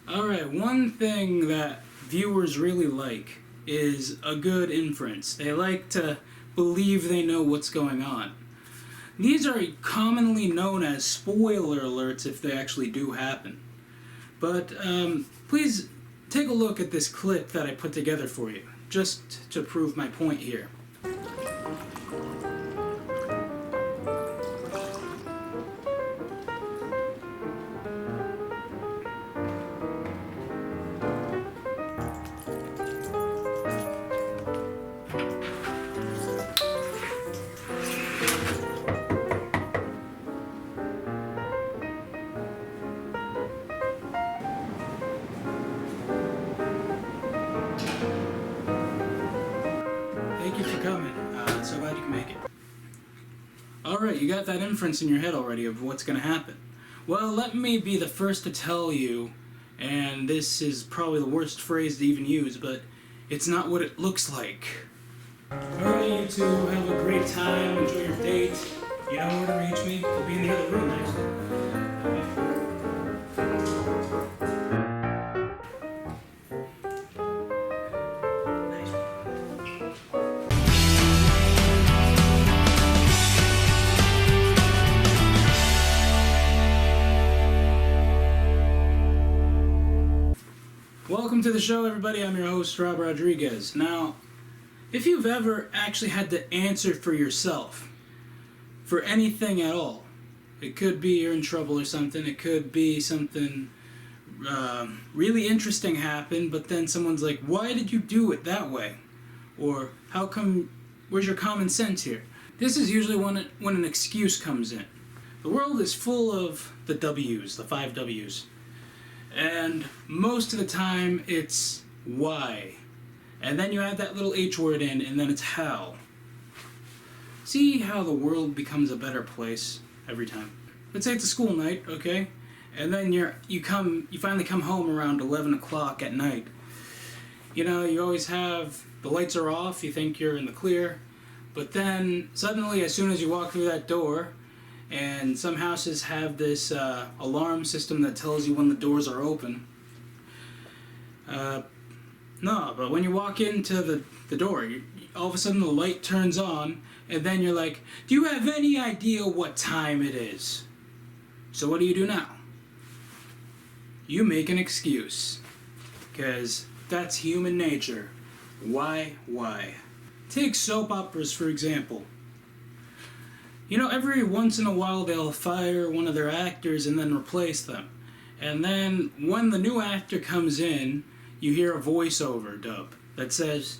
Alright, one thing that viewers really like is a good inference. They like to believe they know what's going on. These are commonly known as spoiler alerts if they actually do happen. But please take a look at this clip that I put together for you, just to prove my point here. Thank you for coming. So glad you can make it. Alright, you got that inference in your head already of what's going to happen. Well, let me be the first to tell you, and this is probably the worst phrase to even use, but it's not what it looks like. Alright, you two, have a great time, enjoy your date. You know where to reach me? I'll be in the other room next to Welcome to the show, everybody. I'm your host, Rob Rodriguez. Now, if you've ever actually had to answer for yourself, for anything at all, it could be you're in trouble or something, it could be something really interesting happened, but then someone's like, why did you do it that way? Or, how come, where's your common sense here? This is usually when an excuse comes in. The world is full of the W's, the 5 W's. And most of the time, it's why. And then you add that little H word in, and then it's how. See how the world becomes a better place every time? Let's say it's a school night, okay? And then you finally come home around 11 o'clock at night. You know, you always have, the lights are off, you think you're in the clear. But then, suddenly, as soon as you walk through that door, and some houses have this alarm system that tells you when the doors are open. No, but when you walk into the door, all of a sudden the light turns on, and then you're like, do you have any idea what time it is? So what do you do now? You make an excuse. Because that's human nature. Why? Take soap operas, for example. You know, every once in a while they'll fire one of their actors and then replace them. And then when the new actor comes in, you hear a voiceover dub that says,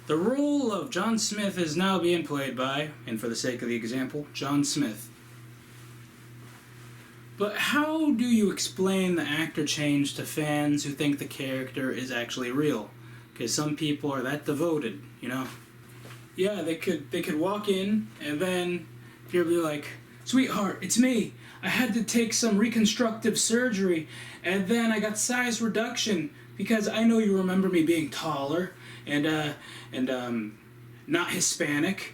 the role of John Smith is now being played by, and for the sake of the example, John Smith. But how do you explain the actor change to fans who think the character is actually real? Because some people are that devoted, you know? Yeah, they could walk in and then you'll be like, sweetheart, it's me. I had to take some reconstructive surgery, and then I got size reduction because I know you remember me being taller and not Hispanic.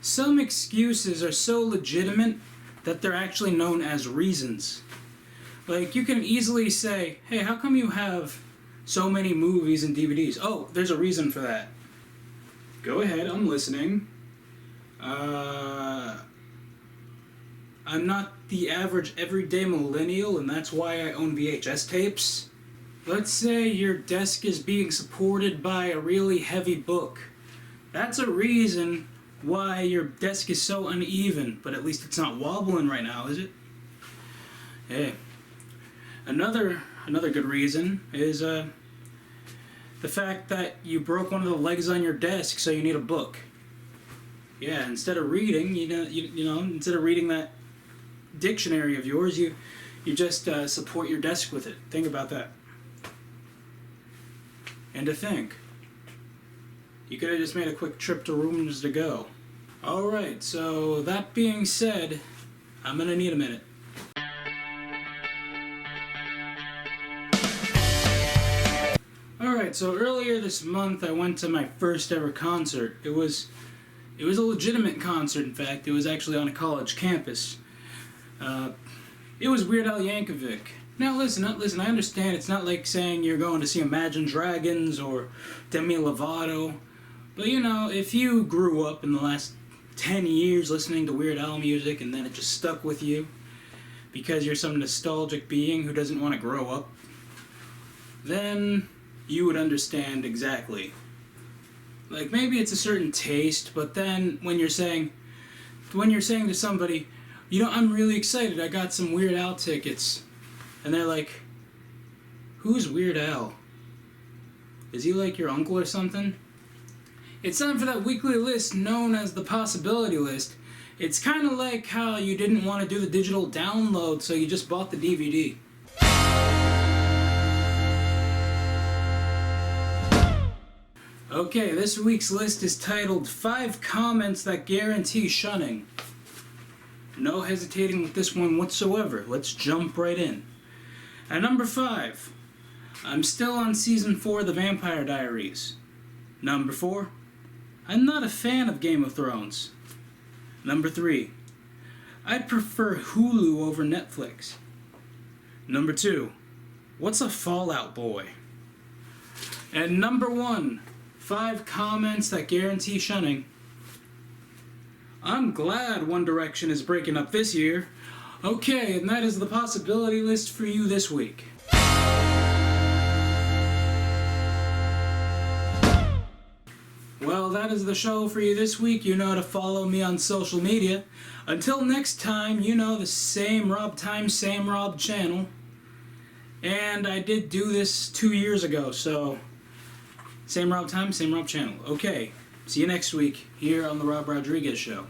Some excuses are so legitimate that they're actually known as reasons. Like, you can easily say, hey, how come you have so many movies and DVDs? Oh, there's a reason for that. Go ahead, I'm listening. I'm not the average everyday millennial, and that's why I own VHS tapes. Let's say your desk is being supported by a really heavy book. That's a reason why your desk is so uneven, but at least it's not wobbling right now, is it? Hey. Another good reason is the fact that you broke one of the legs on your desk, so you need a book. Yeah, instead of reading, instead of reading that dictionary of yours, you just support your desk with it. Think about that. And to think, you could have just made a quick trip to Rooms to Go. Alright, so that being said, I'm gonna need a minute. Alright, so earlier this month I went to my first ever concert. It was a legitimate concert, in fact. It was actually on a college campus. It was Weird Al Yankovic. Now listen, I understand it's not like saying you're going to see Imagine Dragons or Demi Lovato, but you know, if you grew up in the last 10 years listening to Weird Al music and then it just stuck with you because you're some nostalgic being who doesn't want to grow up, then you would understand exactly. Like, maybe it's a certain taste, but then when you're saying to somebody, you know, I'm really excited, I got some Weird Al tickets, and they're like, who's Weird Al? Is he like your uncle or something? It's time for that weekly list known as the possibility list. It's kind of like how you didn't want to do the digital download, so you just bought the DVD. Okay, this week's list is titled 5 Comments That Guarentee Shunning. No hesitating with this one whatsoever. Let's jump right in. At number 5, I'm still on season 4 of The Vampire Diaries. Number 4, I'm not a fan of Game of Thrones. Number 3, I'd prefer Hulu over Netflix. Number 2, what's a Fallout Boy? And number 1, 5 comments that guarantee shunning. I'm glad One Direction is breaking up this year. Okay, and that is the possibility list for you this week. Well, that is the show for you this week. You know how to follow me on social media. Until next time, you know, the same Rob time, same Rob channel. And I did do this 2 years ago, so same Rob time, same Rob channel. Okay, see you next week here on the Rob Rodriguez Show.